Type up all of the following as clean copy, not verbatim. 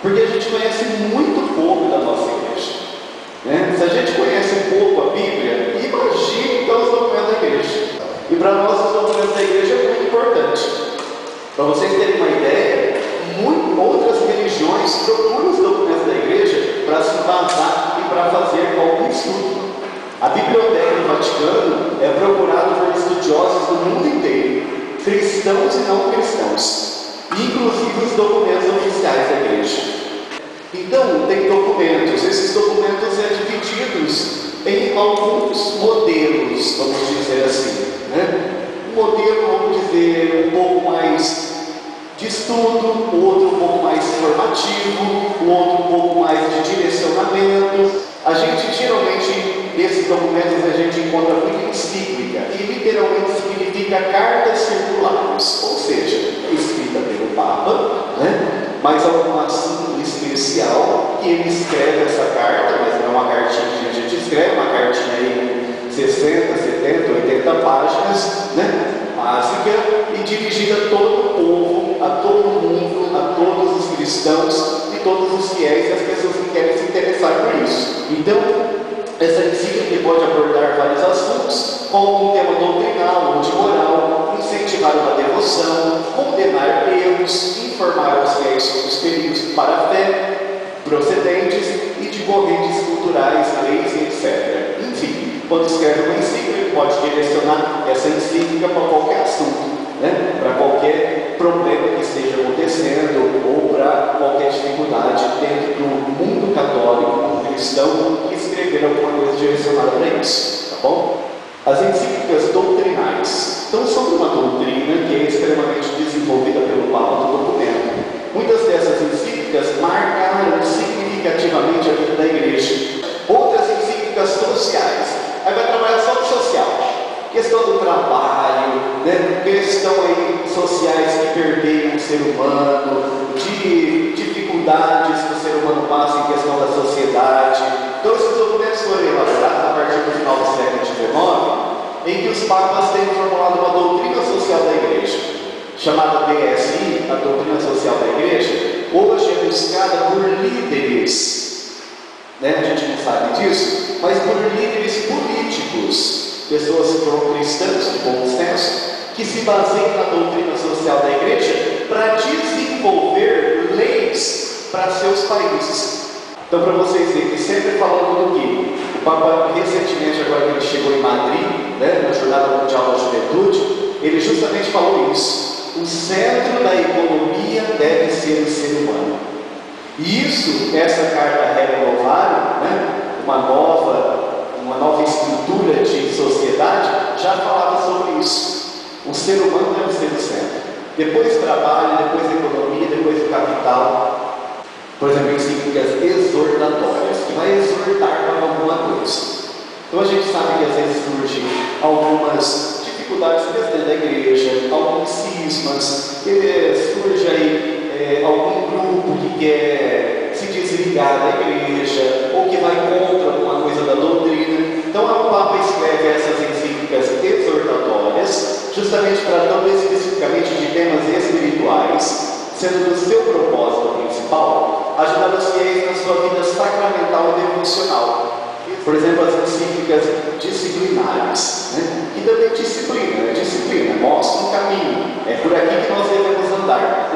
Porque a gente conhece muito pouco da nossa igreja, né? Se a gente conhece um pouco a Bíblia, imagine então os documentos da igreja. E para nós os documentos da igreja é muito importante. Para vocês terem uma ideia, outras religiões procuram os documentos da igreja para se embasar e para fazer algum estudo. A Biblioteca do Vaticano é procurada por estudiosos do mundo inteiro, cristãos e não cristãos, inclusive os documentos oficiais da igreja. Então, tem documentos. Esses documentos são divididos em alguns modelos, vamos dizer assim, né? Um modelo, vamos dizer, um pouco mais de estudo, o outro um pouco mais formativo, o outro um pouco mais de direcionamento. A gente geralmente, nesses documentos, a gente encontra muito encíclica, que literalmente significa cartas circulares, ou seja, escrita pelo Papa, né? Mas algum assunto especial que ele escreve essa carta, mas não é uma cartinha que a gente escreve, uma cartinha aí com 60, 70, 80 páginas, né? Básica e dirigida a todo o povo, a todo mundo, a todos os cristãos e todos os fiéis e as pessoas que querem se interessar por isso. Então, essa encíclica pode abordar vários assuntos, como um tema doutrinal ou de moral, incentivar uma devoção, condenar erros, informar os fiéis sobre os perigos para a fé, procedentes e de correntes culturais, leis e etc. Enfim, quando escreve uma encíclica, pode direcionar essa encíclica para qualquer assunto, né? Para qualquer problema que esteja acontecendo ou para qualquer dificuldade dentro do mundo católico, cristão, que escrever alguma coisa direcionada para isso, tá bom? As encíclicas doutrinais. Então, são uma doutrina que é extremamente desenvolvida pelo Papa do documento. Muitas dessas encíclicas marcaram significativamente a vida da igreja. Outras encíclicas sociais. Aí vai trabalhar só com social. Questão do trabalho, né? Questão aí sociais que permeiam o ser humano, de dificuldades que o ser humano passa em questão da sociedade. Então, esses documentos foram elaborados a partir do final do século XIX, em que os papas têm formulado uma doutrina social da igreja, chamada DSI, a doutrina social da igreja. Hoje é buscada por líderes, né? A gente não sabe disso, mas por líderes políticos, pessoas cristãs de bom senso, que se baseiam na doutrina social da igreja para desenvolver leis para seus países. Então, para vocês verem, sempre falando do que o Papa, recentemente, agora que ele chegou em Madrid, né, na Jornada Mundial da Juventude, ele justamente falou isso. O centro da economia deve ser o ser humano. E isso, essa carta Rerum Novarum, né, uma nova estrutura de sociedade, já falava sobre isso. O ser humano deve ser o centro. Depois trabalho, depois economia, depois o capital. Por exemplo, encíclicas exortatórias, que vai exortar para alguma coisa. Então a gente sabe que às vezes surgem algumas dificuldades dentro da igreja, alguns cismas, surge aí algum grupo que quer se desligar da igreja, ou que vai contra alguma coisa da doutrina. Então o Papa escreve essas encíclicas exortatórias, justamente tratando especificamente de temas espirituais, sendo do seu propósito principal ajudar os fiéis na sua vida sacramental e devocional. Por exemplo, as encíclicas disciplinares, né? Que também disciplina, mostra um caminho, é por aqui que nós devemos andar.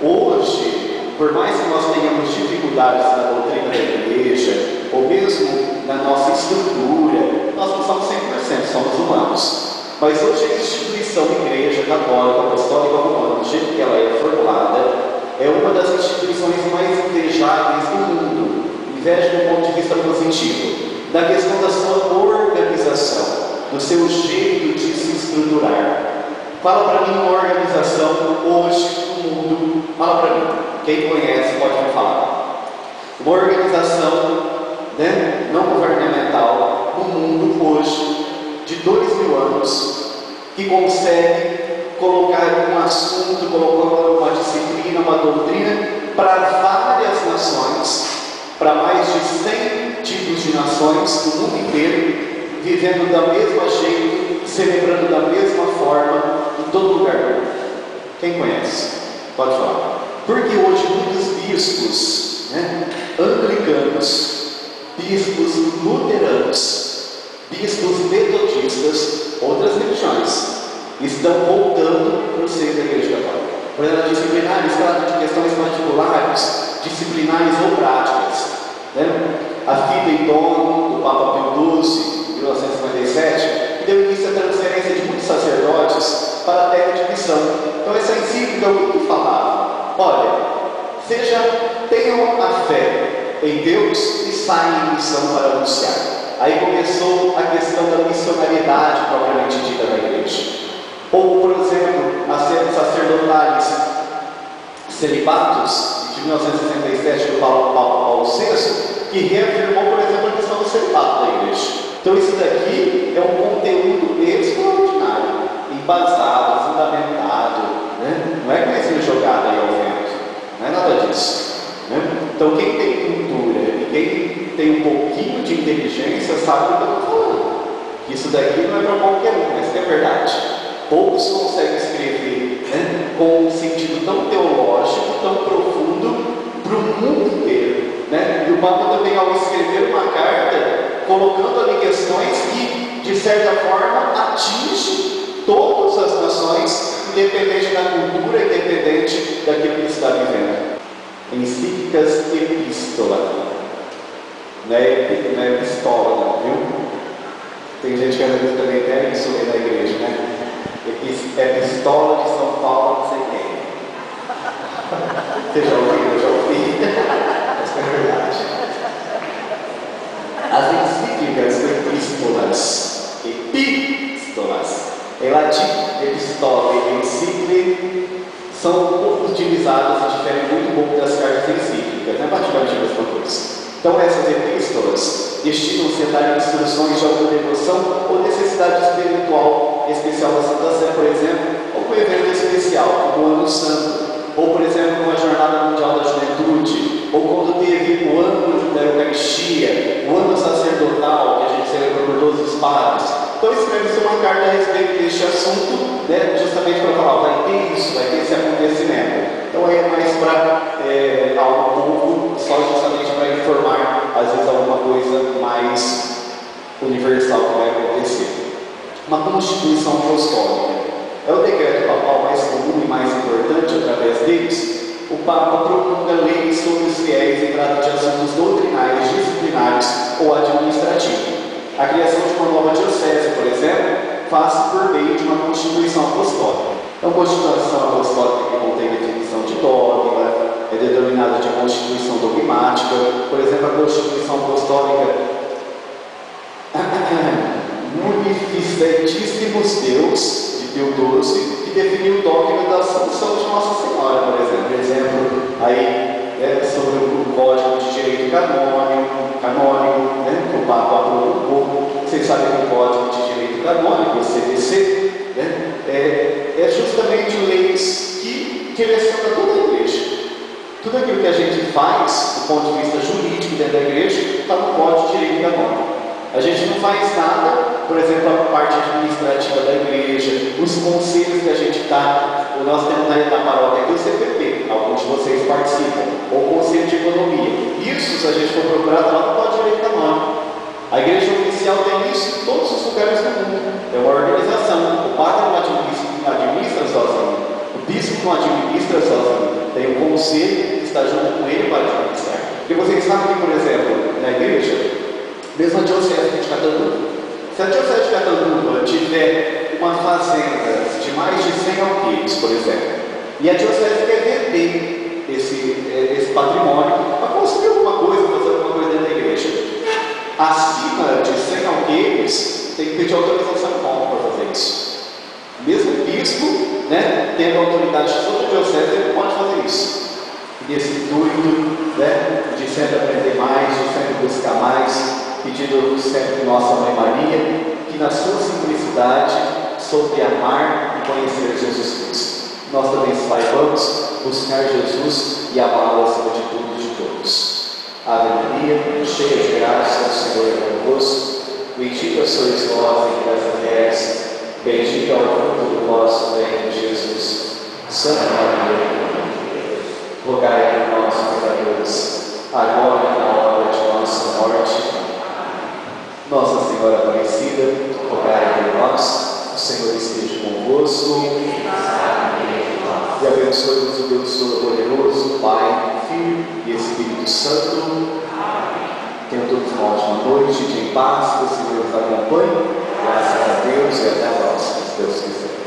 Hoje, por mais que nós tenhamos dificuldades na doutrina da igreja, ou mesmo na nossa estrutura, nós não somos 100%, somos humanos. Mas hoje a instituição Igreja Católica Apostólica Romana, do jeito que ela é formulada, é uma das instituições mais invejáveis do mundo. Inveja do ponto de vista positivo, da questão da sua organização, do seu jeito de se estruturar. Fala para mim uma organização hoje no mundo, fala para mim, quem conhece pode me falar. Uma organização, né, não governamental no mundo hoje, de 2000 anos, que consegue colocar um assunto, colocar uma disciplina, uma doutrina para várias nações, para mais de 100 tipos de nações do mundo inteiro, vivendo da mesma jeito, celebrando da mesma forma, em todo lugar do mundo. Quem conhece? Pode falar. Porque hoje muitos bispos anglicanos, bispos luteranos, bispos metodistas, outras religiões, estão voltando para o seio da Igreja Católica. Por exemplo, disciplinares tratam de questões particulares, disciplinares ou práticas. A Fide in Dono, do Papa Pio XII, 1957, que deu início à transferência de muitos sacerdotes para a terra de missão. Então, essa encíclica, o que falava? Olha, tenham a fé em Deus e saiam em missão para anunciar. Aí começou a questão da missionariedade propriamente dita da igreja. Ou, por exemplo, as sacerdotais celibatos de 1967 do Papa Paulo VI, que reafirmou, por exemplo, a questão do celibato da igreja. Então isso daqui é um conteúdo extraordinário, embasado, fundamentado, não é coisa jogada aí ao vento, não é nada disso. Então quem tem cultura e quem tem um pouquinho de inteligência sabe o que eu estou falando. Isso daqui não é para qualquer um, mas é verdade. Poucos conseguem escrever com um sentido tão teológico, tão profundo para o mundo inteiro. E o Papa também, ao escrever uma carta, colocando ali questões que, de certa forma, atingem todas as nações, independente da cultura, independente daquilo que está vivendo. Encíclicas epístola. Não é pistola, não, viu? Tem gente que às vezes também tem isso aí na igreja, É pistola de São Paulo, não sei quem. Você já ouviu? Eu já ouvi. Mas é verdade. As encíclicas epístolas, em latim, epistola e encíclica, são pouco utilizadas e diferem muito pouco das cartas encíclicas, praticamente a mesma coisa. Então, essas epístolas destinam-se a dar instruções de alguma devoção ou necessidade espiritual especial da Santa Sé, por exemplo, ou um evento especial, como o Ano Santo, ou, por exemplo, uma Jornada Mundial da Juventude, ou quando teve o ano da Eucaristia, o ano sacerdotal, que a gente celebra por todos os padres. Então, escreve-se uma carta a respeito deste assunto, justamente para falar, vai ter isso, vai ter esse acontecimento. Então, é mais para algo pouco, só justamente para informar, às vezes, alguma coisa mais universal que vai acontecer. Uma Constituição Apostólica. É o decreto papal mais comum e mais importante. Através deles, o Papa promulga leis sobre os fiéis e trata de assuntos doutrinários, disciplinares ou administrativos. A criação de uma nova diocese, por exemplo, faz-se por meio de uma Constituição Apostólica. Então, Constituição Apostólica que contém definição de dogma, é denominada de Constituição Dogmática. Por exemplo, a Constituição Apostólica Munificentíssimos Deus, de Pio XII, que definiu o dogma da Assunção de Nossa Senhora, por exemplo. Aí, sobre o Código de Direito Canônico, que o Papa promulgou. Vocês sabem que o Código de Direito Canônico, o CDC, é justamente leis que direcionam toda a igreja. Tudo aquilo que a gente faz, do ponto de vista jurídico dentro da igreja, está no Código de Direito Canônico. A gente não faz nada, por exemplo, a parte administrativa da igreja, os conselhos que a gente está, nós temos na paróquia aqui o CPP, alguns de vocês participam, ou o Conselho de Economia. Isso, se a gente for procurar, lá no Código de Direito Canônico. A igreja oficial tem isso em todos os lugares do mundo. É uma organização. O padre não administra sozinho. O bispo não administra sozinho. Tem um conselho que está junto com ele para administrar. Porque vocês sabem que, por exemplo, na igreja, mesmo a diocese de Catanduva, se a diocese de Catanduva tiver uma fazenda de mais de 100 alqueires, por exemplo, e a diocese quer vender esse patrimônio para construir alguma coisa, fazer alguma coisa dentro da igreja, acima de 100 alqueires, tem que pedir autorização para fazer isso. Mesmo o bispo, tendo autoridade sobre a diocese, ele pode fazer isso. Nesse intuito, de sempre aprender mais, de sempre buscar mais, pedindo sempre nossa Mãe Maria, que na sua simplicidade soube amar e conhecer Jesus Cristo. Nós também saibamos buscar Jesus e amá-lo acima de tudo e de todos. Ave Maria, cheia de graça, o Senhor é convosco. Bendita sois vós entre as mulheres, bendito é o fruto do vosso ventre, Jesus. Santa Maria, rogai por nós, pecadores, agora Nossa Senhora Aparecida, rogai por nós. O Senhor esteja convosco. E abençoe-nos o Deus Todo-Poderoso, Pai, Filho e Espírito Santo. Tenham todos uma ótima noite, de em paz, que o Senhor nos acompanhe. Graças a Deus e até a próxima, se Deus quiser.